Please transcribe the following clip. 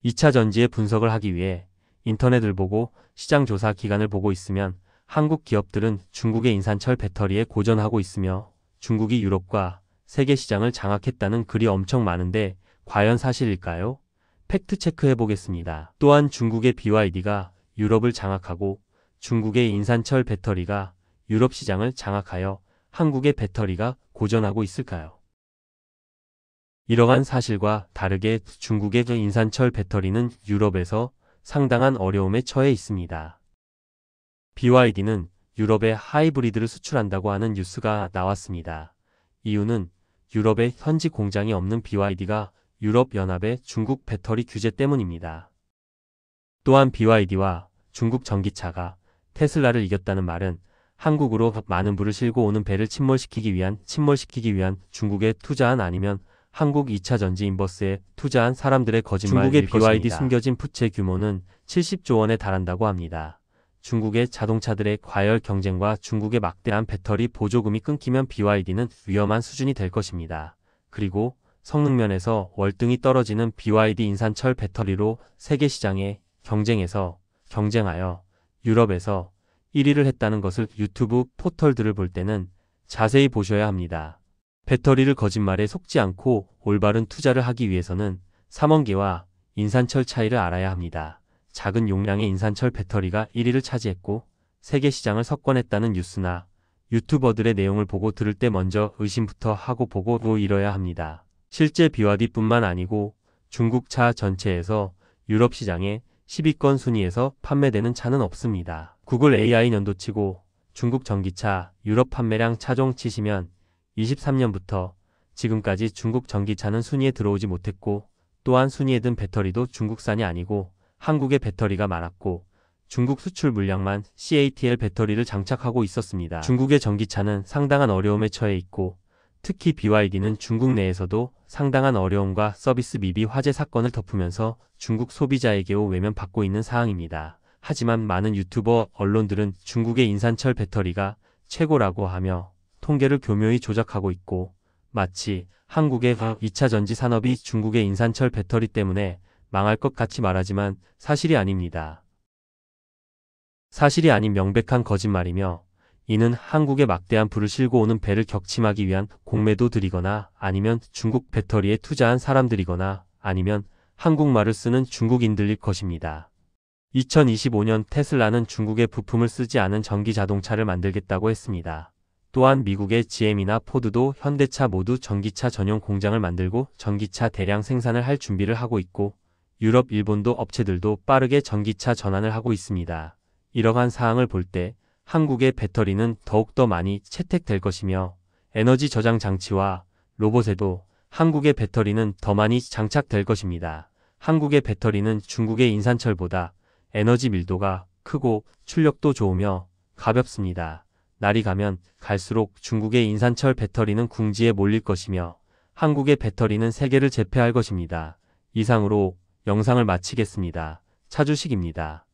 2차 전지의 분석을 하기 위해 인터넷을 보고 시장 조사 기간을 보고 있으면 한국 기업들은 중국의 인산철 배터리에 고전하고 있으며 중국이 유럽과 세계 시장을 장악했다는 글이 엄청 많은데 과연 사실일까요? 팩트 체크해 보겠습니다. 또한 중국의 BYD가 유럽을 장악하고 중국의 인산철 배터리가 유럽 시장을 장악하여 한국의 배터리가 고전하고 있을까요? 이러한 사실과 다르게 중국의 인산철 배터리는 유럽에서 상당한 어려움에 처해 있습니다. BYD는 유럽에 하이브리드를 수출한다고 하는 뉴스가 나왔습니다. 이유는 유럽에 현지 공장이 없는 BYD가 유럽연합의 중국 배터리 규제 때문입니다. 또한 BYD와 중국 전기차가 테슬라를 이겼다는 말은 한국으로 많은 부를 싣고 오는 배를 침몰시키기 위한 중국에 투자한 아니면 한국 2차 전지 인버스에 투자한 사람들의 거짓말일 것입니다. 중국의 BYD 숨겨진 부채 규모는 70조 원에 달한다고 합니다. 중국의 자동차들의 과열 경쟁과 중국의 막대한 배터리 보조금이 끊기면 BYD는 위험한 수준이 될 것입니다. 그리고 성능면에서 월등히 떨어지는 BYD 인산철 배터리로 세계 시장에 경쟁하여 유럽에서 1위를 했다는 것을 유튜브 포털들을 볼 때는 자세히 보셔야 합니다. 배터리를 거짓말에 속지 않고 올바른 투자를 하기 위해서는 삼원기와 인산철 차이를 알아야 합니다. 작은 용량의 인산철 배터리가 1위를 차지했고 세계 시장을 석권했다는 뉴스나 유튜버들의 내용을 보고 들을 때 먼저 의심부터 하고 보고 이뤄야 합니다. 실제 BYD뿐만 아니고 중국 차 전체에서 유럽 시장에 10위권 순위에서 판매되는 차는 없습니다. 구글 AI 년도치고 중국 전기차 유럽 판매량 차종 치시면 23년부터 지금까지 중국 전기차는 순위에 들어오지 못했고 또한 순위에 든 배터리도 중국산이 아니고 한국의 배터리가 많았고 중국 수출 물량만 CATL 배터리를 장착하고 있었습니다. 중국의 전기차는 상당한 어려움에 처해 있고 특히 BYD는 중국 내에서도 상당한 어려움과 서비스 미비 화재 사건을 덮으면서 중국 소비자에게도 외면받고 있는 사항입니다. 하지만 많은 유튜버 언론들은 중국의 인산철 배터리가 최고라고 하며 통계를 교묘히 조작하고 있고 마치 한국의 2차 전지 산업이 중국의 인산철 배터리 때문에 망할 것 같이 말하지만 사실이 아닙니다. 사실이 아닌 명백한 거짓말이며 이는 한국에 막대한 부를 싣고 오는 배를 격침하기 위한 공매도들이거나 아니면 중국 배터리에 투자한 사람들이거나 아니면 한국말을 쓰는 중국인들일 것입니다. 2025년 테슬라는 중국의 부품을 쓰지 않은 전기 자동차를 만들겠다고 했습니다. 또한 미국의 GM이나 포드도 현대차 모두 전기차 전용 공장을 만들고 전기차 대량 생산을 할 준비를 하고 있고 유럽, 일본도 업체들도 빠르게 전기차 전환을 하고 있습니다. 이러한 사항을 볼 때 한국의 배터리는 더욱더 많이 채택될 것이며 에너지 저장 장치와 로봇에도 한국의 배터리는 더 많이 장착될 것입니다. 한국의 배터리는 중국의 인산철보다 에너지 밀도가 크고 출력도 좋으며 가볍습니다. 날이 가면 갈수록 중국의 인산철 배터리는 궁지에 몰릴 것이며 한국의 배터리는 세계를 제패할 것입니다. 이상으로 영상을 마치겠습니다. 차주식입니다.